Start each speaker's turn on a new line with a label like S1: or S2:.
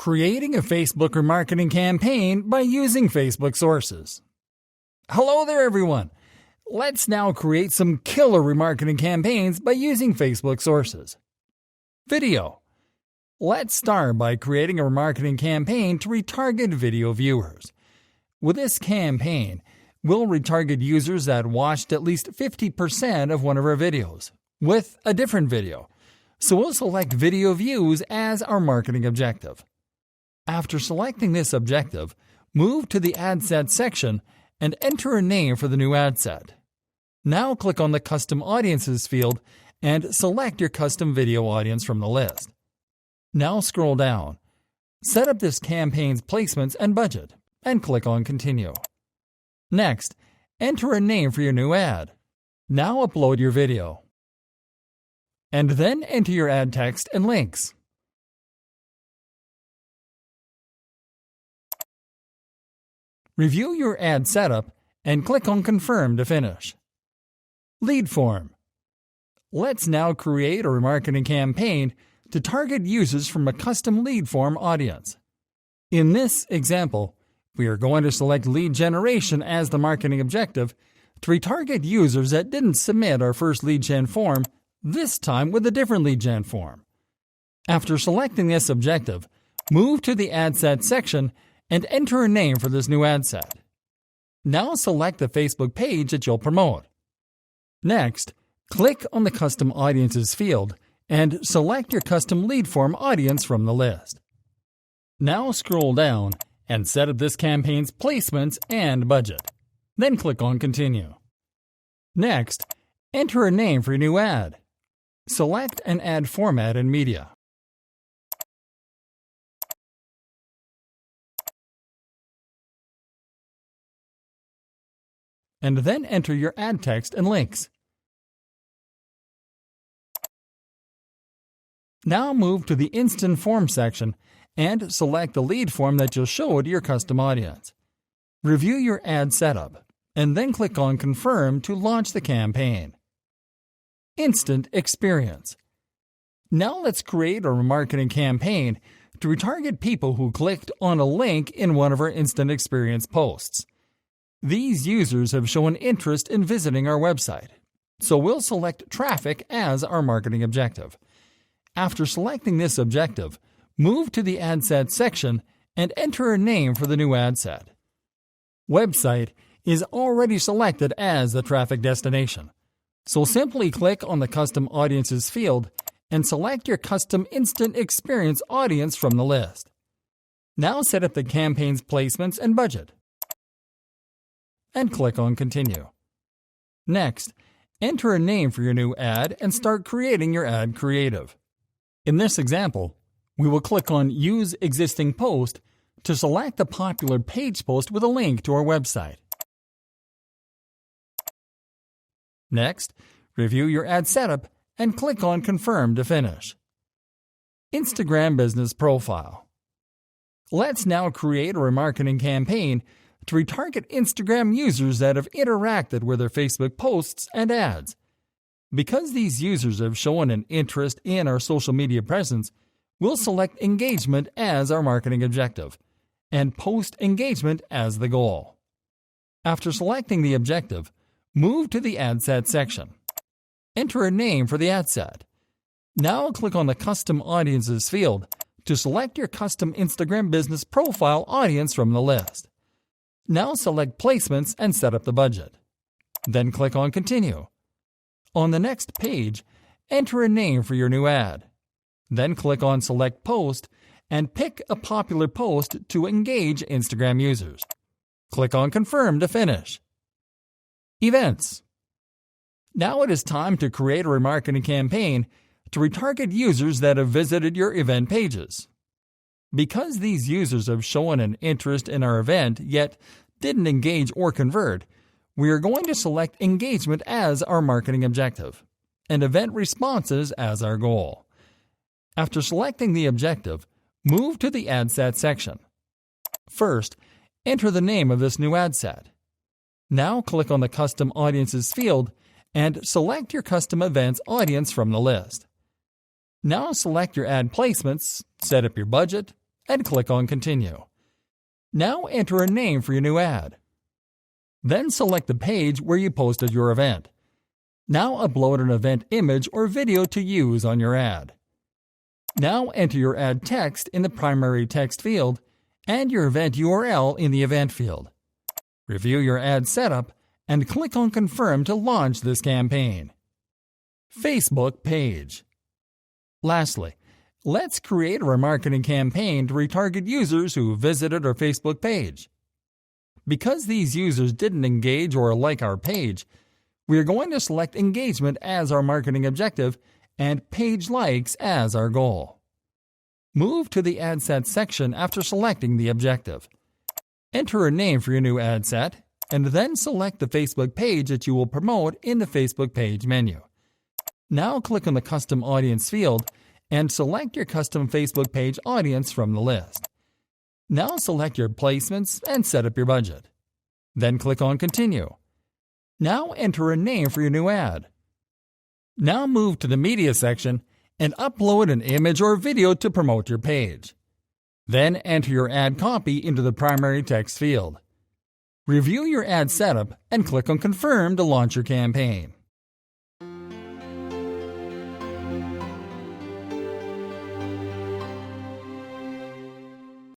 S1: Creating a Facebook remarketing campaign by using Facebook sources. Hello there, everyone. Let's now create some killer remarketing campaigns by using Facebook sources. Video. Let's start by creating a remarketing campaign to retarget video viewers. With this campaign, we'll retarget users that watched at least 50% of one of our videos with a different video. So we'll select video views as our marketing objective. After selecting this objective, move to the ad set section and enter a name for the new ad set. Now click on the Custom Audiences field and select your custom video audience from the list. Now scroll down. Set up this campaign's placements and budget, and click on Continue. Next, enter a name for your new ad. Now upload your video. And then enter your ad text and links. Review your ad setup and click on Confirm to finish. Lead form. Let's now create a remarketing campaign to target users from a custom lead form audience. In this example, we are going to select lead generation as the marketing objective to retarget users that didn't submit our first lead gen form, this time with a different lead gen form. After selecting this objective, move to the ad set section and enter a name for this new ad set. Now select the Facebook page that you'll promote. Next, click on the Custom Audiences field and select your custom lead form audience from the list. Now scroll down and set up this campaign's placements and budget. Then click on Continue. Next, enter a name for your new ad. Select an ad format and media. And then enter your ad text and links. Now move to the Instant Form section and select the lead form that you'll show to your custom audience. Review your ad setup, and then click on Confirm to launch the campaign. Instant Experience. Now let's create a remarketing campaign to retarget people who clicked on a link in one of our Instant Experience posts. These users have shown interest in visiting our website, so we'll select traffic as our marketing objective. After selecting this objective, move to the ad set section and enter a name for the new ad set. Website is already selected as the traffic destination, so simply click on the Custom Audiences field and select your custom Instant Experience audience from the list. Now set up the campaign's placements and budget, and click on Continue. Next, enter a name for your new ad and start creating your ad creative. In this example, we will click on Use Existing Post to select a popular page post with a link to our website. Next, review your ad setup and click on Confirm to finish. Instagram Business Profile. Let's now create a remarketing campaign to retarget Instagram users that have interacted with their Facebook posts and ads. Because these users have shown an interest in our social media presence, we'll select engagement as our marketing objective and post engagement as the goal. After selecting the objective, move to the ad set section. Enter a name for the ad set. Now click on the Custom Audiences field to select your custom Instagram Business Profile audience from the list. Now select Placements and set up the budget. Then click on Continue. On the next page, enter a name for your new ad. Then click on Select Post and pick a popular post to engage Instagram users. Click on Confirm to finish. Events. Now it is time to create a remarketing campaign to retarget users that have visited your event pages. Because these users have shown an interest in our event yet didn't engage or convert, we are going to select engagement as our marketing objective and event responses as our goal. After selecting the objective, move to the ad set section. First, enter the name of this new ad set. Now click on the Custom Audiences field and select your custom events audience from the list. Now select your ad placements, set up your budget, and click on Continue. Now enter a name for your new ad. Then select the page where you posted your event. Now upload an event image or video to use on your ad. Now enter your ad text in the primary text field and your event URL in the event field. Review your ad setup and click on Confirm to launch this campaign. Facebook page. Lastly, let's create a remarketing campaign to retarget users who visited our Facebook page. Because these users didn't engage or like our page, we are going to select engagement as our marketing objective and page likes as our goal. Move to the ad set section after selecting the objective. Enter a name for your new ad set, and then select the Facebook page that you will promote in the Facebook page menu. Now click on the Custom Audience field and select your custom Facebook page audience from the list. Now select your placements and set up your budget. Then click on Continue. Now enter a name for your new ad. Now move to the Media section and upload an image or video to promote your page. Then enter your ad copy into the primary text field. Review your ad setup and click on Confirm to launch your campaign.